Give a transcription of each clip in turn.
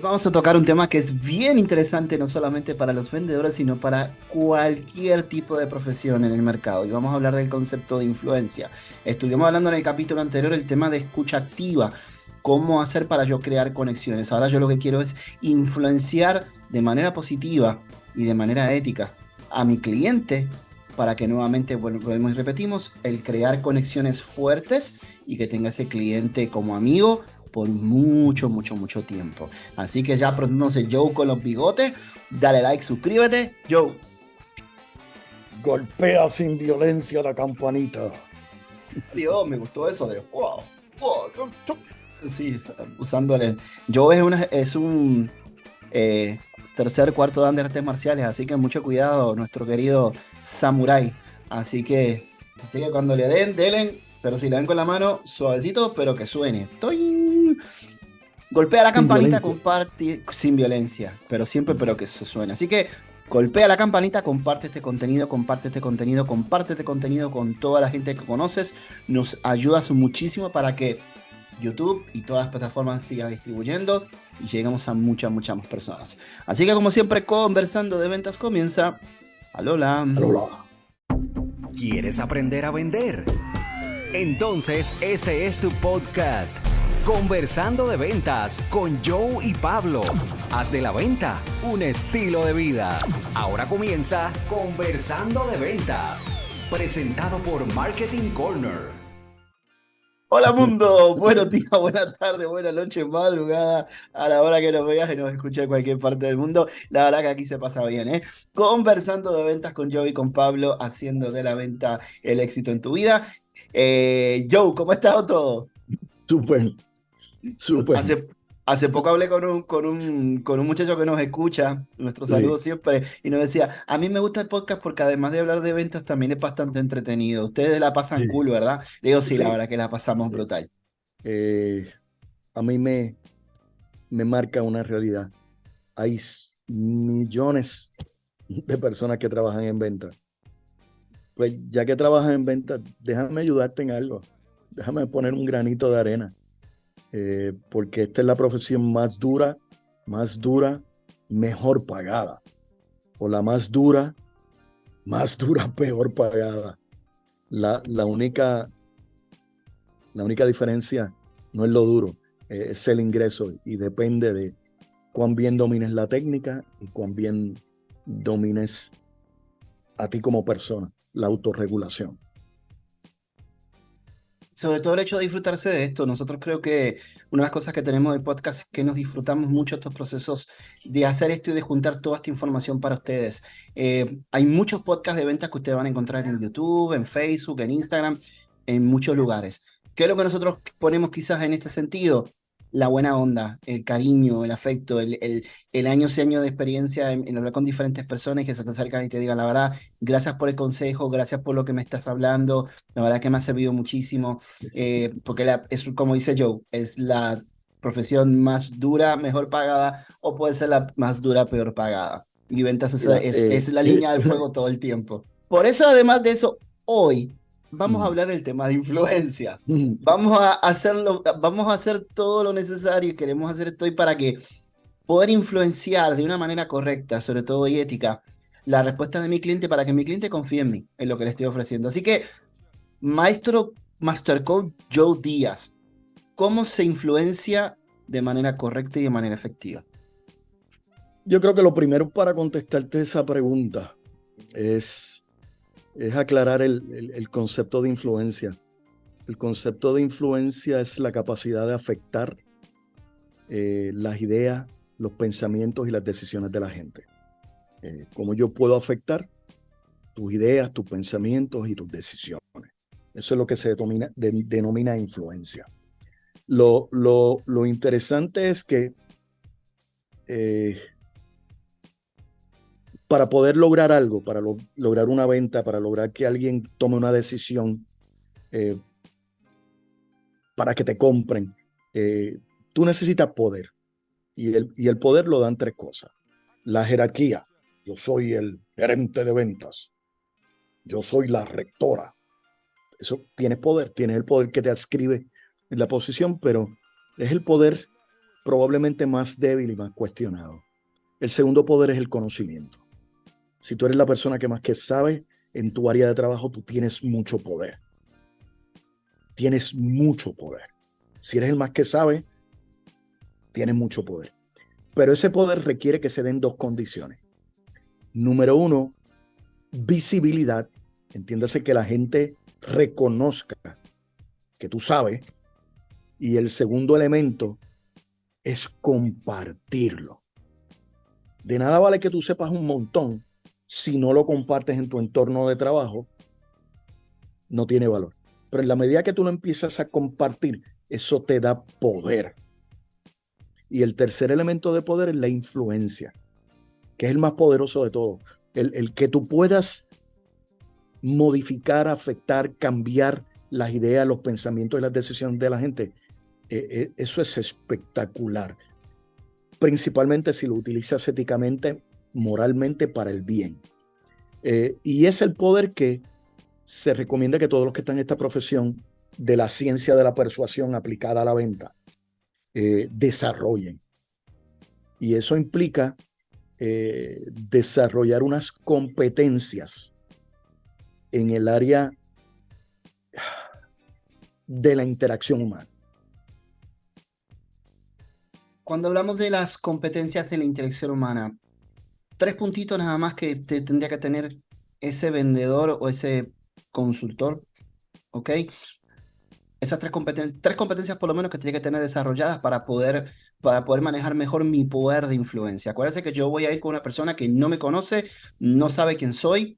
Hoy vamos a tocar un tema que es bien interesante, no solamente para los vendedores, sino para cualquier tipo de profesión en el mercado. Y vamos a hablar del concepto de influencia. Estuvimos hablando en el capítulo anterior el tema de escucha activa, cómo hacer para yo crear conexiones. Ahora yo lo que quiero es influenciar de manera positiva y de manera ética a mi cliente para que nuevamente, volvemos y repetimos, el crear conexiones fuertes y que tenga ese cliente como amigo por mucho, mucho, mucho tiempo. Así que ya pronóndose Joe con los bigotes. Dale like, suscríbete. Joe. Golpea sin violencia la campanita. Dios, me gustó eso de wow, wow, sí, usándole. Joe es un eh, tercer, cuarto dan de artes marciales, así que mucho cuidado, nuestro querido samurái. Así que cuando le den, denle, pero si le dan con la mano, suavecito, pero que suene. ¡Toing! Golpea la Sin campanita, violencia. comparte sin violencia, pero siempre, pero que se suene. Así que golpea la campanita, comparte este contenido, comparte este contenido, comparte este contenido con toda la gente que conoces. Nos ayudas muchísimo para que YouTube y todas las plataformas sigan distribuyendo y lleguemos a muchas, muchas más personas. Así que como siempre, conversando de ventas comienza. Alola. Alola. ¿Quieres aprender a vender? Entonces este es tu podcast, Conversando de Ventas con Joe y Pablo. Haz de la venta un estilo de vida. Ahora comienza Conversando de Ventas, presentado por Marketing Corner. Hola mundo, buenos días, buenas tardes, buenas noches, madrugada, a la hora que nos veas y nos escuches en cualquier parte del mundo. La verdad que aquí se pasa bien, ¿eh? Conversando de ventas con Joe y con Pablo, haciendo de la venta el éxito en tu vida. Joe, ¿cómo ha estado todo? Súper, súper. Hace, hace poco hablé con un muchacho que nos escucha, nuestro saludo Sí, siempre, y nos decía, a mí me gusta el podcast porque además de hablar de ventas también es bastante entretenido. Ustedes la pasan sí, cool, ¿verdad? Le digo, sí, la sí. verdad que la pasamos Sí. brutal. Eh, a mí me marca una realidad. Hay millones de personas que trabajan en venta. Pues ya que trabajas en venta, déjame ayudarte en algo. Déjame poner un granito de arena. Porque esta es la profesión más dura, mejor pagada. O la más dura, peor pagada. La, la única, la única diferencia no es lo duro, es el ingreso y depende de cuán bien domines la técnica y cuán bien domines a ti como persona, la autorregulación. Sobre todo el hecho de disfrutarse de esto. Nosotros creo que una de las cosas que tenemos del podcast es que nos disfrutamos mucho estos procesos de hacer esto y de juntar toda esta información para ustedes. Hay muchos podcasts de ventas que ustedes van a encontrar en YouTube, en Facebook, en Instagram, en muchos lugares. ¿Qué es lo que nosotros ponemos quizás en este sentido? La buena onda, el cariño, el afecto, el años y años de experiencia en hablar con diferentes personas que se te acercan y te digan la verdad, gracias por el consejo, gracias por lo que me estás hablando, la verdad que me ha servido muchísimo porque es como dice Joe, es la profesión más dura, mejor pagada, o puede ser la más dura, peor pagada. Y ventas Mira, es la línea del fuego todo el tiempo. Por eso, además de eso, hoy vamos a mm, hablar del tema de influencia. mm, Vamos a hacer todo lo necesario y queremos hacer esto hoy para que poder influenciar de una manera correcta, sobre todo y ética, la respuesta de mi cliente para que mi cliente confíe en mí, en lo que le estoy ofreciendo. Así que Master Coach Joe Díaz, ¿cómo se influencia de manera correcta y de manera efectiva? yo creo que lo primero para contestarte esa pregunta es, es aclarar el concepto de influencia. El concepto de influencia es la capacidad de afectar las ideas, los pensamientos y las decisiones de la gente. ¿Cómo yo puedo afectar tus ideas, tus pensamientos y tus decisiones? Eso es lo que se denomina influencia. Lo interesante es que eh, para poder lograr algo, para lograr una venta, para lograr que alguien tome una decisión, eh, para que te compren, eh, tú necesitas poder. Y el poder lo dan tres cosas. La jerarquía. Yo soy el gerente de ventas. Yo soy la rectora. Eso tienes poder. Tienes el poder que te adscribe en la posición, pero es el poder probablemente más débil y más cuestionado. El segundo poder es el conocimiento. Si tú eres la persona que más que sabe en tu área de trabajo, tú tienes mucho poder. Tienes mucho poder. Si eres el más que sabe, tienes mucho poder. Pero ese poder requiere que se den dos condiciones. Número uno, visibilidad. Entiéndase que la gente reconozca que tú sabes. Y el segundo elemento es compartirlo. De nada vale que tú sepas un montón si no lo compartes en tu entorno de trabajo, no tiene valor. Pero en la medida que tú lo empiezas a compartir, eso te da poder. Y el tercer elemento de poder es la influencia, que es el más poderoso de todo. El que tú puedas modificar, afectar, cambiar las ideas, los pensamientos y las decisiones de la gente. Eso es espectacular. Principalmente si lo utilizas éticamente, moralmente para el bien. Y es el poder que se recomienda que todos los que están en esta profesión de la ciencia de la persuasión aplicada a la venta desarrollen. Y eso implica desarrollar unas competencias en el área de la interacción humana. Cuando hablamos de las competencias de la interacción humana, 3 puntitos nada más que tendría que tener ese vendedor o ese consultor, ¿ok? Esas 3 competencias por lo menos que tiene que tener desarrolladas para poder manejar mejor mi poder de influencia. Acuérdense que yo voy a ir con una persona que no me conoce, no sabe quién soy,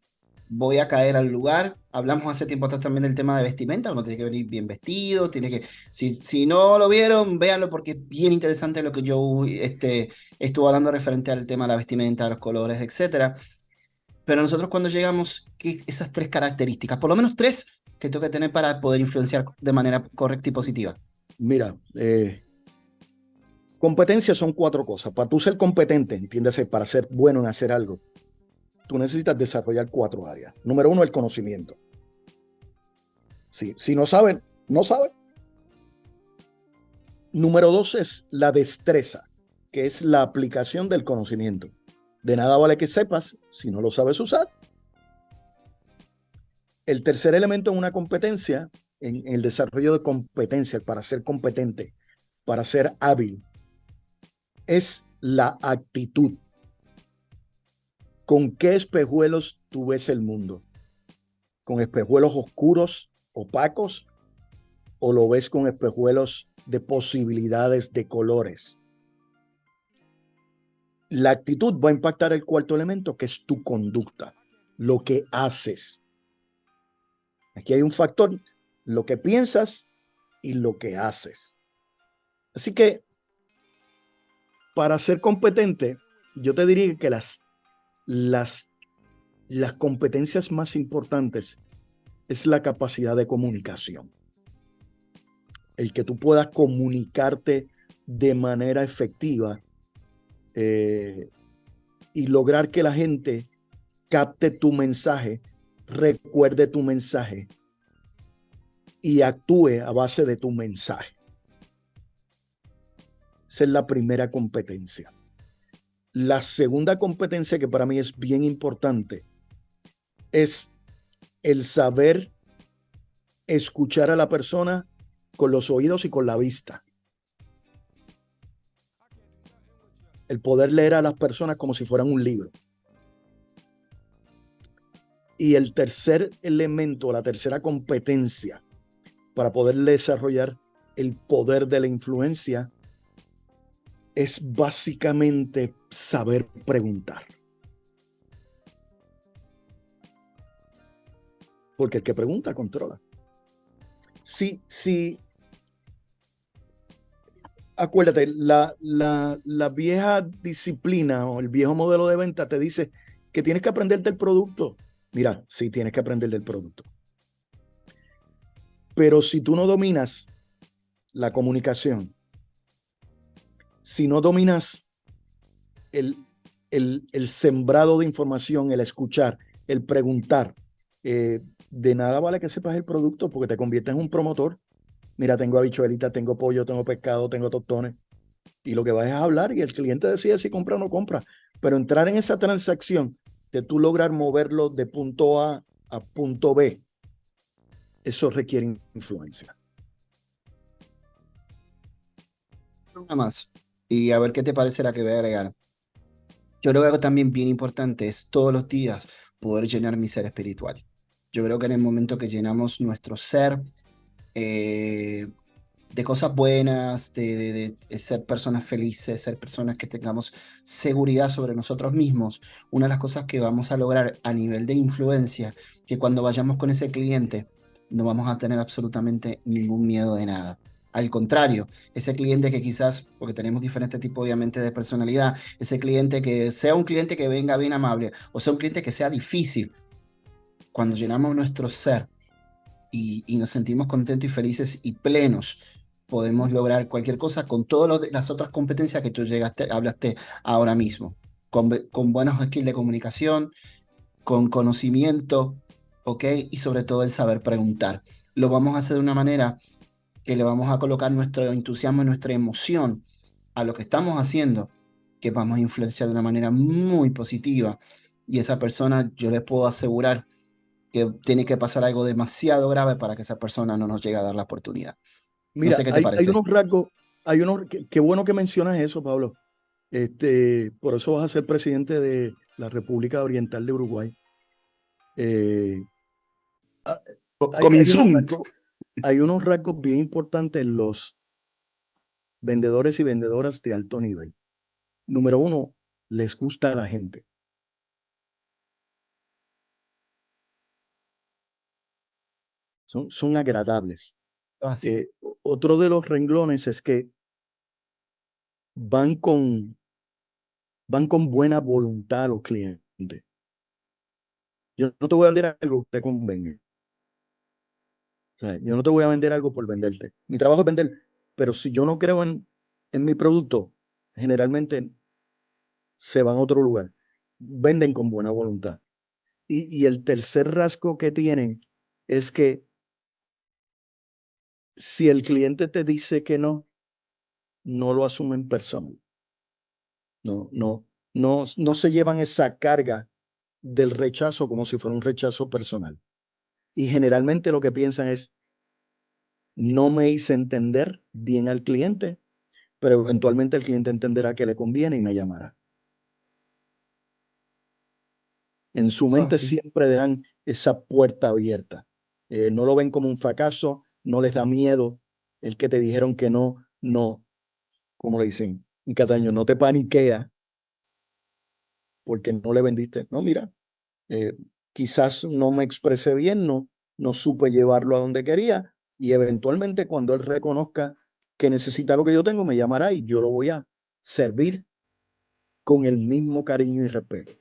voy a caer al lugar. Hablamos hace tiempo atrás también del tema de vestimenta. Uno tiene que venir bien vestido, tiene que, si no lo vieron, véanlo porque es bien interesante lo que yo estuve hablando referente al tema de la vestimenta, los colores, etcétera. Pero nosotros cuando llegamos, esas 3 características, por lo menos 3 que tengo que tener para poder influenciar de manera correcta y positiva. Mira, competencias son 4 cosas. Para tú ser competente, entiéndase, para ser bueno en hacer algo, tú necesitas desarrollar 4 áreas. Número 1, el conocimiento. Si no saben, no saben. Número 2 es la destreza, que es la aplicación del conocimiento. De nada vale que sepas si no lo sabes usar. El tercer elemento en una competencia, en el desarrollo de competencias para ser competente, para ser hábil, es la actitud. ¿Con qué espejuelos tú ves el mundo? ¿Con espejuelos oscuros, opacos? ¿O lo ves con espejuelos de posibilidades de colores? La actitud va a impactar el cuarto elemento, que es tu conducta, lo que haces. Aquí hay un factor, lo que piensas y lo que haces. Así que, para ser competente, yo te diría que las competencias más importantes es la capacidad de comunicación. El que tú puedas comunicarte de manera efectiva y lograr que la gente capte tu mensaje, recuerde tu mensaje y actúe a base de tu mensaje. Esa es la primera competencia. La segunda competencia, que para mí es bien importante, es el saber escuchar a la persona con los oídos y con la vista. El poder leer a las personas como si fueran un libro. Y el tercer elemento, la tercera competencia para poder desarrollar el poder de la influencia es básicamente saber preguntar. Porque el que pregunta controla. Sí. Acuérdate, la vieja disciplina o el viejo modelo de venta te dice que tienes que aprender del producto. Mira, sí tienes que aprender del producto. Pero si tú no dominas la comunicación, si no dominas el sembrado de información, el escuchar, el preguntar, de nada vale que sepas el producto porque te conviertes en un promotor. Mira, tengo habichuelita, tengo pollo, tengo pescado, tengo tostones. Y lo que vas es a hablar y el cliente decide si compra o no compra. Pero entrar en esa transacción de tú lograr moverlo de punto A a punto B, eso requiere influencia. Una más. Y a ver qué te parece la que voy a agregar. Yo creo que algo también bien importante es todos los días poder llenar mi ser espiritual. Yo creo que en el momento que llenamos nuestro ser eh, de cosas buenas, de ser personas felices, ser personas que tengamos seguridad sobre nosotros mismos, una de las cosas que vamos a lograr a nivel de influencia, que cuando vayamos con ese cliente no vamos a tener absolutamente ningún miedo de nada. Al contrario, ese cliente que quizás, porque tenemos diferentes tipos obviamente de personalidad, ese cliente que sea un cliente que venga bien amable o sea un cliente que sea difícil, cuando llenamos nuestro ser y nos sentimos contentos y felices y plenos, podemos lograr cualquier cosa con todas las otras competencias que tú hablaste ahora mismo, con buenos skills de comunicación, con conocimiento, ¿ok? Y sobre todo el saber preguntar. Lo vamos a hacer de una manera que le vamos a colocar nuestro entusiasmo y nuestra emoción a lo que estamos haciendo, que vamos a influenciar de una manera muy positiva. Y esa persona, yo les puedo asegurar que tiene que pasar algo demasiado grave para que esa persona no nos llegue a dar la oportunidad. No sé Mira, qué te hay parece. unos rasgos, qué bueno que mencionas eso, Pablo. Por eso vas a ser presidente de la República Oriental de Uruguay. Eh, ah, hay Comenzum. hay unos rasgos bien importantes en los vendedores y vendedoras de alto nivel. Número uno, les gusta a la gente. Son agradables. Así. Otro de los renglones es que van con, van con buena voluntad a los clientes. Yo no te voy a vender algo que te convenga. O sea, yo no te voy a vender algo por venderte. Mi trabajo es vender, pero si yo no creo en mi producto, generalmente se van a otro lugar. Venden con buena voluntad. Y el tercer rasgo que tienen es que si el cliente te dice que no, no lo asumen personal. No se llevan esa carga del rechazo como si fuera un rechazo personal. Y generalmente lo que piensan es, no me hice entender bien al cliente, pero eventualmente el cliente entenderá que le conviene y me llamará. En su Eso mente así. siempre dejan esa puerta abierta. No lo ven como un fracaso, no les da miedo el que te dijeron que no, no, como le dicen en Cataño, no te paniquea porque no le vendiste. No, mira, eh, quizás no me expresé bien, no supe llevarlo a donde quería y eventualmente cuando él reconozca que necesita lo que yo tengo, me llamará y yo lo voy a servir con el mismo cariño y respeto.